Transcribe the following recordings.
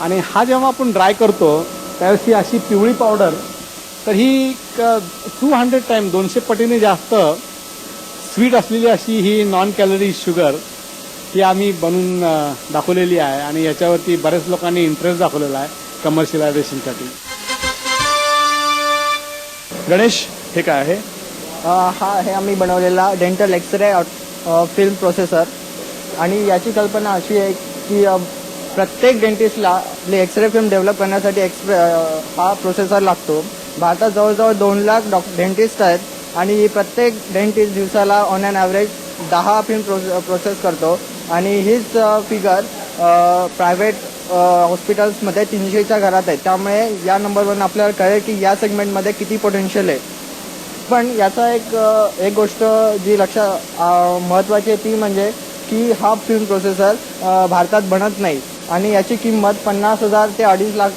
आणि हा जेव्हा आपण ड्राय करतो त्यावेळेस ही अशी पिवळी पावडर, तर ही 200 टाइम 200 पटीने जास्त स्वीट असलेली अशी ही नॉन कॅलरी शुगर ही आम्ही बनवून दाखवलेली आहे आणि याच्यावरती बऱ्याच लोकांनी इंटरेस्ट दाखवलेला आहे कमर्शियलायझेशनसाठी. गणेश, हे काय आहे? हा आहे आम्ही बनवलेला डेंटल एक्सरे फिल्म प्रोसेसर. आणि याची कल्पना अशी आहे की प्रत्येक डेंटिस्टला आपली एक्सरे फिल्म डेव्हलप करण्यासाठी हा प्रोसेसर लागतो. भारतात जवळजवळ 2 लाख डेंटिस्ट आहेत आणि प्रत्येक डेंटिस्ट दिवसाला on an average 10 film process करतो. आणि हीच फिगर प्रायव्हेट हॉस्पिटल्समध्ये 300च्या घरात आहे. त्यामुळे या नंबरवरून आपल्याला कळेल की या सेगमेंटमध्ये किती पोटेन्शियल आहे. पण याचा एक गोष्ट जी लक्षात महत्त्वाची आहे ती म्हणजे की हा फिल्म प्रोसेसर भारतात बनत नाही आणि याची किंमत 50,000 ते 2.5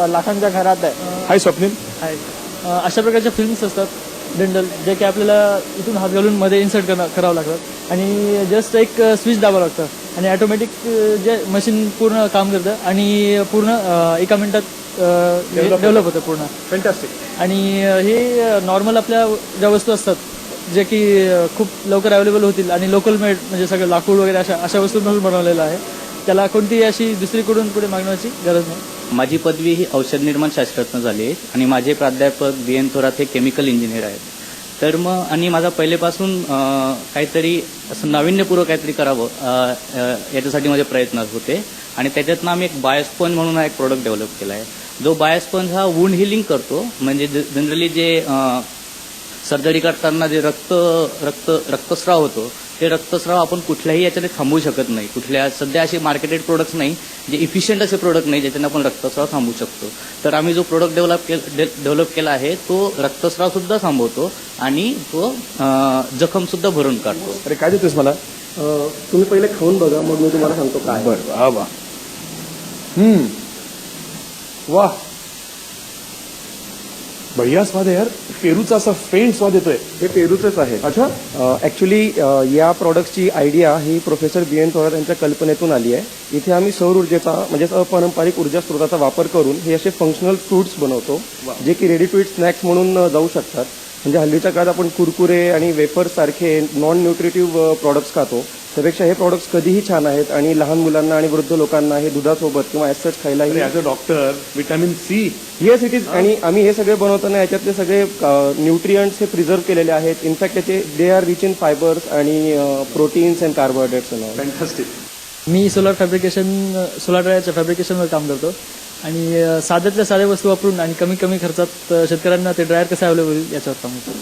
लाखांच्या घरात आहे. हाय स्वप्नील. अशा प्रकारच्या फिल्म्स असतात डेंटल, जे की आपल्याला इथून हात घालून मध्ये इन्सर्ट करावं लागतात आणि जस्ट एक स्विच दाबावं लागतं आणि ऑटोमॅटिक जे मशीन पूर्ण काम करतं आणि पूर्ण एका मिनिटात डेव्हलप होतं पूर्ण. फॅन्टॅस्टिक. आणि हे नॉर्मल आपल्या ज्या वस्तू असतात जे की खूप लवकर अवेलेबल होतील आणि लोकल मेड म्हणजे सगळं लाकूड वगैरे अशा वस्तूंपासून बनवलेलं आहे. त्याला कोणतीही अशी दुसरीकडून पुढे मागण्याची गरज नाही. माझी पदवी ही औषध निर्माण शास्त्रातनं झाली आहे आणि माझे प्राध्यापक BN थोरात हे केमिकल इंजिनियर आहेत. तर मग आणि माझा पहिलेपासून काहीतरी असं नाविन्यपूर्वक काहीतरी करावं याच्यासाठी माझे प्रयत्न होते आणि त्याच्यातनं आम्ही एक बायोस्पंज म्हणून एक प्रोडक्ट डेव्हलप केला आहे. जो बायोस्पंज हा वुंड हिलिंग करतो. म्हणजे जनरली जे सर्जरी करताना जे रक्तस्राव होतो ते रक्तस्राव आपण कुठल्याही याच्याने थांबवू शकत नाही. कुठल्या सध्या असे मार्केटेड प्रोडक्ट्स नाही जे इफिशियंट असे प्रोडक्ट नाही ज्याच्याने आपण रक्तस्राव थांबवू शकतो. तर आम्ही जो प्रोडक्ट डेव्हलप केला आहे तो रक्तस्राव सुद्धा थांबवतो आणि तो जखम सुद्धा भरून काढतो. अरे काय देतोस मला? तुम्ही पहिले खाऊन बघा, मग मी तुम्हाला सांगतो काय. बरं. हा वा. वाह, बढ़िया स्वाद आहे यार. पेरूचा असा फेंट स्वाद येतोय. हे पेरूचंच आहे. अच्छा. ऍक्च्युली या प्रॉडक्टची आयडिया ही प्रोफेसर BN थोरात यांच्या कल्पनेतून आली आहे. इथे आम्ही सौर ऊर्जेचा म्हणजेच अपारंपरिक ऊर्जा स्रोताचा वापर करून हे असे फंक्शनल फ्रुट्स बनवतो जे की रेडी टू इट स्नॅक्स म्हणून जाऊ शकतात. म्हणजे हल्लीच्या काळात आपण कुरकुरे आणि वेफर्स सारखे नॉन न्यूट्रिटिव्ह प्रॉडक्ट्स खातो, त्यापेक्षा हे प्रॉडक्ट्स कधीही छान आहेत आणि लहान मुलांना आणि वृद्ध लोकांना हे दुधासोबत किंवा ॲज खायलाही. As a doctor vitamin C. Yes it is. आणि आम्ही हे सगळे बनवताना याच्यातले सगळे न्यूट्रियंट्स हे प्रिझर्व केलेले आहेत. इनफॅक्ट त्याचे they are rich in fibres आणि प्रोटीन्स अँड कार्बोहायड्रेट्स. फॅन्टॅस्टिक. मी सोलार ड्रायरच्या फॅब्रिकेशनवर काम करतो आणि साध्यातल्या साध्या वस्तू वापरून आणि कमी खर्चात शेतकऱ्यांना ते ड्रायर कसं अवेलेबल होईल याच्यावर काम करतो.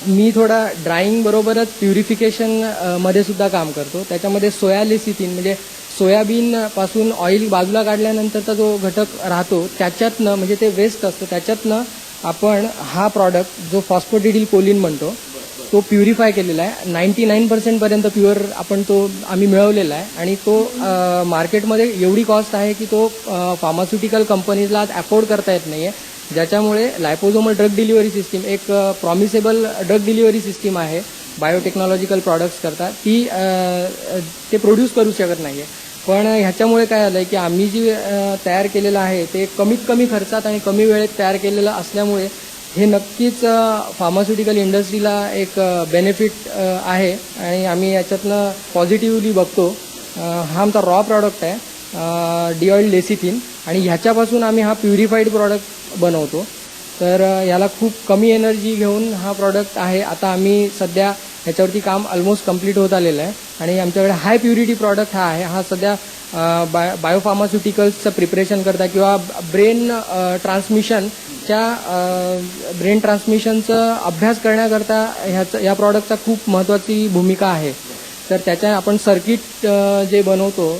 मी थोडा ड्रायिंग बरोबरच प्युरिफिकेशन मध्ये सुद्धा काम करतो. त्याच्यामध्ये सोया लेसिथिन म्हणजे सोयाबीन पासून ऑइल बाजूला काढल्यानंतरचा जो घटक राहतो त्याच्यातनं म्हणजे ते वेस्ट असतं त्याच्यातनं आपण हा प्रॉडक्ट जो फॉस्फोडिडिल कोलिन म्हणतो तो प्युरिफाय केलेला आहे. 99% पर्यंत प्युअर आम्ही मिळवलेला आहे आणि तो मार्केटमध्ये एवढी कॉस्ट आहे की तो फार्मास्युटिकल कंपनीजला अफोर्ड करता येत नाहीये. ज्याच्यामुळे लायपोझोमल ड्रग डिलिव्हरी सिस्टीम एक प्रॉमिसेबल ड्रग डिलिव्हरी सिस्टीम आहे बायोटेक्नॉलॉजिकल प्रॉडक्ट्स करता ती ते प्रोड्यूस करू शकत नाहीये. पण ह्याच्यामुळे काय आलंय की आम्ही जी तयार केलेलं आहे ते कमीत कमी खर्चात आणि कमी वेळेत तयार केलेलं असल्यामुळे हे नक्कीच फार्मास्युटिकल इंडस्ट्रीला एक बेनिफिट आहे आणि आम्ही याच्यातनं पॉझिटिव्हली बघतो. हा आमचा रॉ प्रॉडक्ट आहे डिऑइल्ड लेसिथिन आणि ह्याच्यापासून आम्ही हा प्युरिफाईड प्रॉडक्ट बनवतो. तर याला खूप कमी एनर्जी घेऊन हा प्रॉडक्ट आहे. आता आम्ही सध्या ह्याच्यावरती काम ऑलमोस्ट कंप्लीट होत आलेलं आहे आणि आमच्याकडे हाय प्युरिटी प्रॉडक्ट हा आहे. हा सध्या बायोफार्मास्युटिकल्सचं प्रिपरेशन करता किंवा ब्रेन ट्रान्समिशनचं अभ्यास करण्याकरता या प्रॉडक्टचा खूप महत्त्वाची भूमिका आहे. तर त्याच्या आपण सर्किट जे बनवतो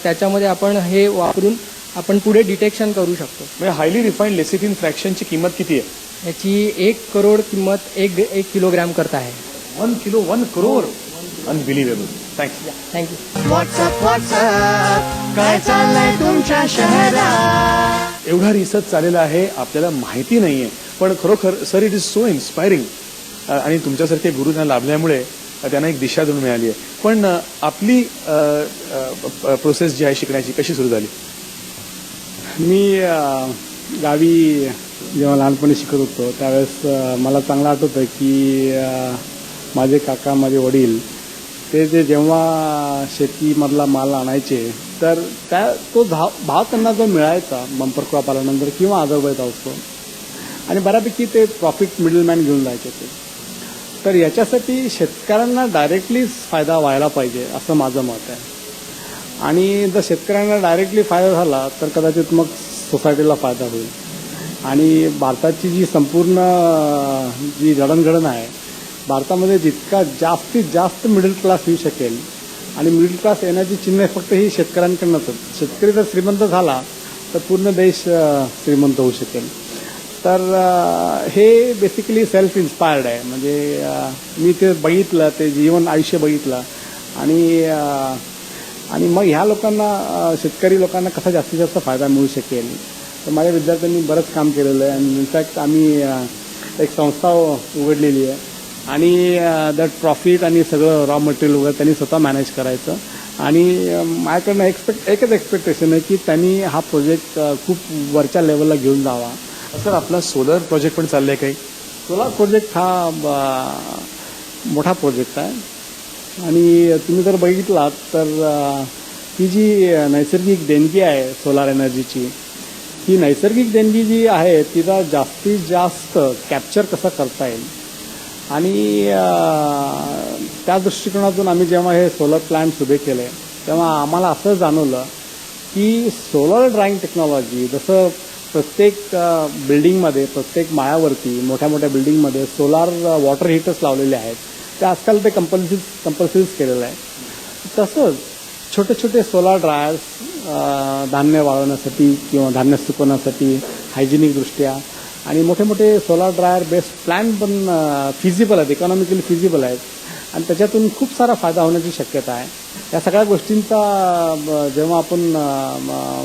त्याच्यामध्ये आपण हे वापरून आपण पुढे डिटेक्शन करू शकतो. म्हणजे हायली रिफाईंड लेसिथिन फ्रॅक्शनची किंमत किती आहे? याची 1 करोड किंमत 1 किलोग्रॅम करता आहे. 1 kilo 1 crore. Unbelievable. Thanks. Thank you. WhatsApp काय चाललंय तुमच्या शहरात? एवढा रिसर्च चाललेला आहे आपल्याला माहिती नाहीये, पण खरोखर sir it is so inspiring. आणि तुमच्यासारखे गुरु त्यांना लाभल्यामुळे त्यांना एक दिशा देऊन मिळाली आहे. पण आपली प्रोसेस जी आहे शिकण्याची कशी सुरू झाली? मी गावी जेव्हा लहानपणी शिकत होतो त्यावेळेस मला चांगलं आठवतं की माझे काका माझे वडील ते जेव्हा शेतीमधला माल आणायचे तर तो भाव त्यांना जो मिळायचा बंपर क्रॉप आल्यानंतर किंवा अदरवाईज असतो आणि बऱ्यापैकी ते प्रॉफिट मिडलमॅन घेऊन जायचे ते. तर याच्यासाठी शेतकऱ्यांना डायरेक्टली फायदा व्हायला पाहिजे असं माझं मत आहे. आणि जर शेतकऱ्यांना डायरेक्टली फायदा झाला तर कदाचित मग सोसायटीला फायदा होईल. आणि भारताची जी संपूर्ण जी जडणघडण आहे भारतामध्ये जितका जास्तीत जास्त मिडल क्लास येऊ शकेल आणि मिडल क्लास येण्याची चिन्ह फक्त ही शेतकऱ्यांकडनंच. शेतकरी जर श्रीमंत झाला तर पूर्ण देश श्रीमंत होऊ शकेल. तर हे बेसिकली सेल्फ इन्स्पायर्ड आहे. म्हणजे मी ते बघितलं ते जीवन आयुष्य बघितलं आणि मग ह्या लोकांना शेतकरी लोकांना कसा जास्तीत जास्त फायदा मिळू शकेल. तर माझ्या विद्यार्थ्यांनी बरंच काम केलेलं आहे आणि इनफॅक्ट आम्ही एक संस्था उघडलेली आहे आणि दॅट प्रॉफिट आणि सगळं रॉ मटेरियल वगैरे त्यांनी स्वतः मॅनेज करायचं. आणि माझ्याकडनं एकच एक्सपेक्टेशन आहे की त्यांनी हा प्रोजेक्ट खूप वरच्या लेवलला घेऊन जावा. सर आपला सोलर प्रोजेक्ट पण चाललाय काही? सोलार प्रोजेक्ट हा मोठा प्रोजेक्ट आहे आणि तुम्ही जर बघितलात तर ही जी नैसर्गिक देणगी आहे सोलार एनर्जीची ही नैसर्गिक देणगी जी आहे तिला जास्तीत जास्त कॅप्चर कसं करता येईल आणि त्या दृष्टिकोनातून आम्ही जेव्हा हे सोलर प्लांट्स उभे केले तेव्हा आम्हाला असं जाणवलं की सोलर ड्राईंग टेक्नॉलॉजी जसं प्रत्येक बिल्डिंगमध्ये प्रत्येक माळ्यावरती मोठ्या मोठ्या बिल्डिंगमध्ये सोलार वॉटर हीटर्स लावलेले आहेत ते आजकाल ते कंपल्सरीच केलेलं आहे. तसंच छोटे छोटे सोलार ड्रायर्स धान्य वाळवण्यासाठी किंवा धान्य सुकवण्यासाठी हायजेनिक दृष्ट्या आणि मोठे मोठे सोलार ड्रायर बेस्ड प्लॅन पण फिजिबल आहेत, इकॉनॉमिकली फिजिबल आहेत आणि त्याच्यातून खूप सारा फायदा होण्याची शक्यता आहे. या सगळ्या गोष्टींचा जेव्हा आपण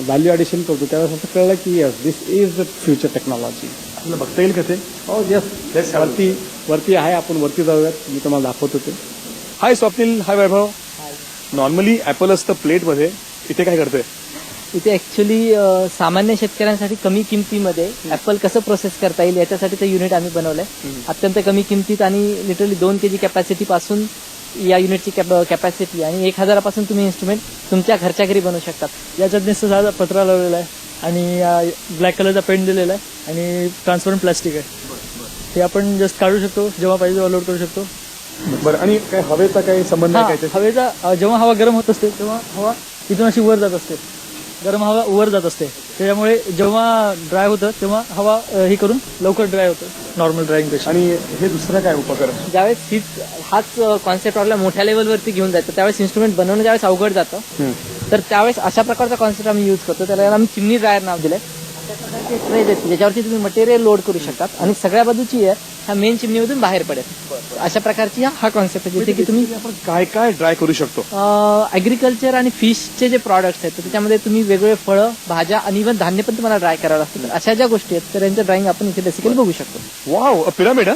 व्हॅल्यू ॲडिशन करतो त्यावेळेस असं कळलं की yes this is the future technology. आपल्याला बघता येईल का ते? हो येस वरती आहे. आपण वरती जाऊयात. मी तुम्हाला दाखवतो ते. हाय स्वप्नील. हाय वैभव. नॉर्मली ॲपल असतं प्लेटमध्ये, इथे काय करतोय? इथे ऍक्च्युली सामान्य शेतकऱ्यांसाठी कमी किमतीमध्ये ऍपल कसं प्रोसेस करता येईल याच्यासाठी ते युनिट आम्ही बनवलंय. अत्यंत कमी किमतीत आणि लिटरली 2 kg कॅपॅसिटी पासून या युनिटची कॅपॅसिटी आणि 1000 पासून तुम्ही इन्स्ट्रुमेंट तुमच्या घरच्या घरी बनवू शकतात. याच्यात नुसतं साधा पत्रा लावलेला आहे आणि ब्लॅक कलरचा पेंट दिलेला आहे आणि ट्रान्सपरंट प्लास्टिक आहे. ते आपण जस्ट काढू शकतो, जेव्हा पाहिजे तेव्हा लोड करू शकतो. बरं. आणि काय हवेचा काही संबंध आहे काय? हवेचा जेव्हा हवा गरम होत असते तेव्हा हवा इथून अशी वर जात असते, गरम हवा वर जात असते. त्याच्यामुळे जेव्हा ड्राय होतं तेव्हा हवा हे करून लवकर ड्राय होतं नॉर्मल ड्रायिंग पेक्षा. आणि हे दुसरं काय उपकरण? ज्यावेळेस हाच कॉन्सेप्ट आपल्या मोठ्या लेवलवरती घेऊन जायचं त्यावेळेस इन्स्ट्रुमेंट बनवणं ज्यावेळेस अवघड जातं तर त्यावेळेस अशा प्रकारचा कॉन्सेप्ट आम्ही यूज करतो. त्याला आम्ही चिमनी ड्रायर नाव दिलंय. ट्रेज आहेत ज्याच्यावरती तुम्ही मटेरियल लोड करू शकतात आणि सगळ्या बाजूची एअर ह्या मेन चिमनीमधून बाहेर पडेल. अशा प्रकारची हा कॉन्सेप्ट आहे जिथे की तुम्ही आपण काय काय ड्राय करू शकतो? ऍग्रिकल्चर आणि फिशचे जे प्रॉडक्ट्स आहेत तर त्याच्यामध्ये तुम्ही वेगवेगळे फळं भाज्या आणि इव्हन धान्य पण तुम्हाला ड्राय करावं लागतं. तर अशा ज्या गोष्टी आहेत तर यांचं ड्रायंग आपण इथे बेसिकली बघू शकतो. Wow, pyramid.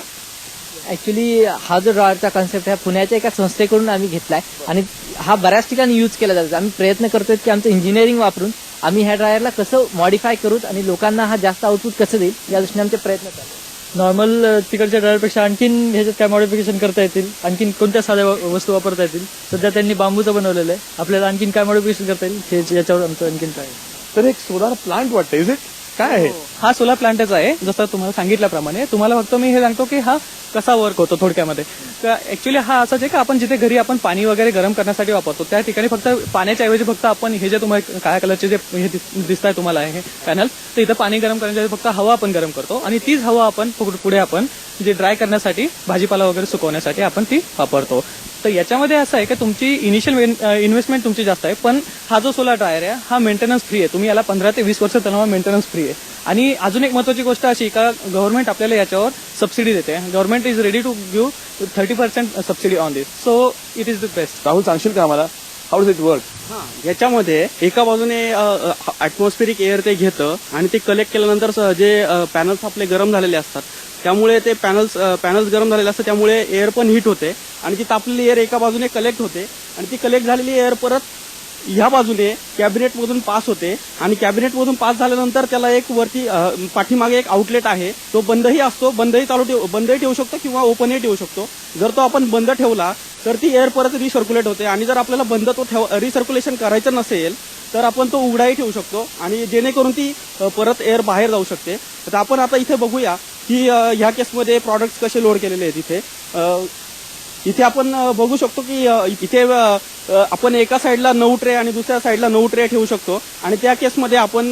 ऍक्च्युली हा जो ड्रॉयरचा कॉन्सेप्ट आहे पुण्याच्या एका संस्थेकडून आम्ही घेतलाय आणि हा बऱ्याच ठिकाणी यूज केला जातो. आम्ही प्रयत्न करतोय की आमचं इंजिनिअरिंग वापरून आम्ही ह्या ड्रायरला कसं मॉडिफाय करूत आणि लोकांना हा जास्त आउटपुट कसं देईल या दृष्टीने आमचे प्रयत्न चालू. नॉर्मल तिकडच्या ड्रायरपेक्षा आणखीन ह्याच्यात काय मॉडिफिकेशन करता येतील, आणखीन कोणत्या साध्या वस्तू वापरता येतील. सध्या त्यांनी बांबूचं बनवलेलं आहे, आपल्याला आणखीन काय मॉडिफिकेशन करता येईल हे याच्यावर आमचं आणखीन काय. तर एक सोलार प्लांट वाटतं, इज इट? काय आहे? हा सोलार प्लांटच आहे. जसं तुम्हाला सांगितल्याप्रमाणे तुम्हाला फक्त मी हे सांगतो की हा कसा वर्क होतो थोडक्यामध्ये. ऍक्च्युली हा असाच आहे की आपण जिथे घरी आपण पाणी वगैरे गरम करण्यासाठी वापरतो त्या ठिकाणी फक्त पाण्याच्या ऐवजी फक्त आपण हे जे तुम्हाला काळ्या कलरचे जे हे दिसत आहे तुम्हाला हे पॅनल, तर इथं पाणी गरम करण्याच्या फक्त हवा आपण गरम करतो आणि तीच हवा आपण पुढे आपण जे ड्राय करण्यासाठी भाजीपाला वगैरे सुकवण्यासाठी आपण ती वापरतो. तर याच्यामध्ये असं आहे की तुमची इनिशियल इन्व्हेस्टमेंट तुमची जास्त आहे, पण हा जो सोलार ड्रायर आहे हा मेंटेनन्स फ्री आहे. तुम्ही याला 15 ते 20 वर्ष चालवा, मेंटेनन्स फ्री आहे. आणि अजून एक महत्वाची गोष्ट अशी का गव्हर्नमेंट आपल्याला याच्यावर सबसिडी देते. Government is ready to give 30% subsidy on this, so it is the best. Rahul, सांगशील का आम्हाला हाऊ डज इट वर्क? याच्यामध्ये एका बाजूने ॲटमॉस्फेरिक एअर ते घेतं आणि ते कलेक्ट केल्यानंतर जे पॅनल्स आपले गरम झालेले असतात त्यामुळे ते पॅनल्स गरम झालेले असतात त्यामुळे एअर पण हीट होते आणि ती तापलेली एअर एका बाजूने कलेक्ट होते आणि ती कलेक्ट झालेली एअर परत ह्या बाजूने कॅबिनेट मधून पास होते आणि कॅबिनेट मधून पास झाल्यानंतर त्याला एक वरती पाठीमागे एक आउटलेट आहे, तो बंदही असतो, बंदही ठेवू शकतो किंवा ओपनही ठेवू शकतो. जर तो आपण बंद ठेवला तर ती एअर परत रिसर्क्युलेट होते आणि जर आपल्याला बंद तो रिसर्क्युलेशन करायचं नसेल तर आपण तो उघडाही ठेवू शकतो आणि जेणेकरून ती परत एअर बाहेर जाऊ शकते. तर आपण आता इथे बघूया की ह्या केसमध्ये प्रॉडक्ट्स कसे लोड केलेले आहेत. इथे आपण बघू शकतो की इथे आपण एका साईडला 9 ट्रे आणि दुसऱ्या साईडला 9 ट्रे ठेवू शकतो आणि त्या केसमध्ये आपण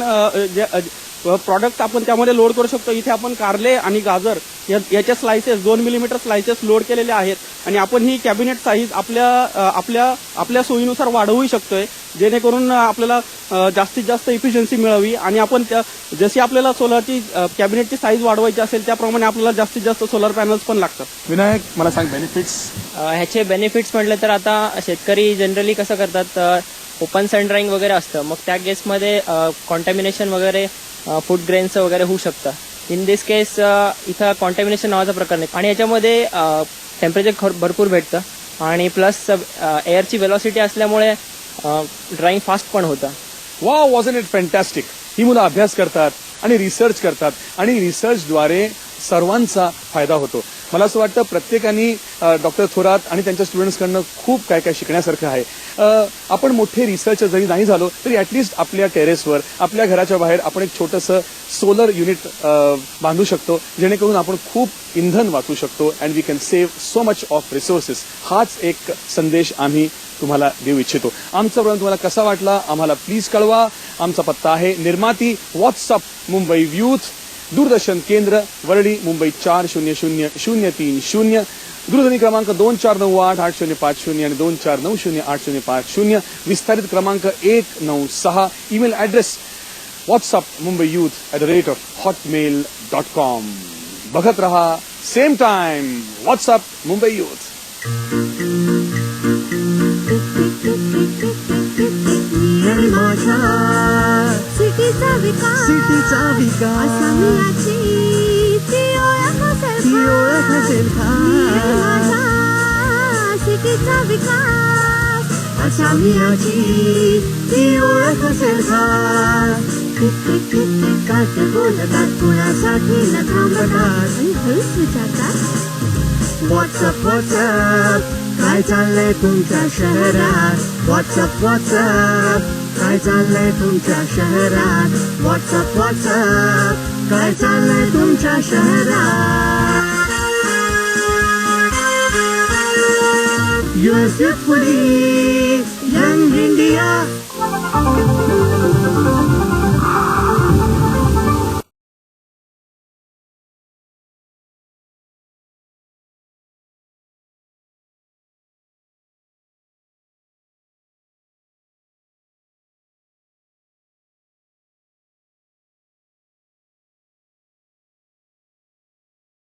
प्रॉडक्ट आपण त्यामध्ये लोड करू शकतो. इथे आपण कारले आणि गाजर याचे स्लायसेस 2 मिलीमीटर स्लायसेस लोड केलेले आहेत आणि आपण ही कॅबिनेट साईज आपल्या सोयीनुसार वाढवू शकतोय, जेणेकरून आपल्याला जास्तीत जास्त इफिशियन्सी मिळावी आणि आपण जशी आपल्याला सोलरची कॅबिनेटची साईज वाढवायची असेल त्याप्रमाणे आपल्याला जास्तीत जास्त सोलर पॅनल्स पण लागतात. विनायक, मला सांग बेनिफिट्स. ह्याचे बेनिफिट्स म्हटलं तर आता शेतकरी जनरली कसं करतात, ओपन सन ड्राईंग वगैरे असतं, मग त्या केसमध्ये कॉन्टॅमिनेशन वगैरे फूड ग्रेन्सचं वगैरे होऊ शकतं. इन दिस केस इथं कॉन्टॅमिनेशन नावाचा प्रकार नाही आणि याच्यामध्ये टेम्परेचर भरपूर भेटतं आणि प्लस एअरची वेलॉसिटी असल्यामुळे ड्राईंग फास्ट पण होतं. Wow, wasn't it fantastic. ही मुलं अभ्यास करतात आणि रिसर्च करतात आणि रिसर्चद्वारे सर्वांचा फायदा होतो. मला असं वाटतं प्रत्येकाने डॉक्टर थोरात आणि त्यांच्या स्टुडंट्सकडनं खूप काय काय शिकण्यासारखं आहे. आपण मोठे रिसर्च जरी नाही झालो तरी ॲटलिस्ट आपल्या टेरेसवर, आपल्या घराच्या बाहेर आपण एक छोटंसं सोलर युनिट बांधू शकतो, जेणेकरून आपण खूप इंधन वाचू शकतो and we can save so much of resources. हाच एक संदेश आम्ही तुम्हाला देऊ इच्छितो. आमचा प्रोग्राम तुम्हाला कसा वाटला आम्हाला प्लीज कळवा. आमचा पत्ता आहे निर्माती, व्हॉट्सअप मुंबई यूथ, दूरदर्शन केंद्र, वरळी, मुंबई 400030. दूरध्वनी क्रमांक 2498-8050 आणि 2490-8050. विस्तारित क्रमांक 196. Email address WhatsApp Mumbai youth @hotmail.com. बघत रहा same time WhatsApp Mumbai youth. सिटीचा विकास सिटीचा विकास असामियाची ती ओळख असेल खास. काट बोलतात कुणासाठी न थांबतात आणि हळूच विचारतात व्हॉट्सअप काय चाललंय तुमच्या शहरात. व्हॉट्सअप काय चाललंय तुमच्या शहरात. व्हॉट्सअप काय चाललंय तुमच्या शहरात. US Youth Police, Young India.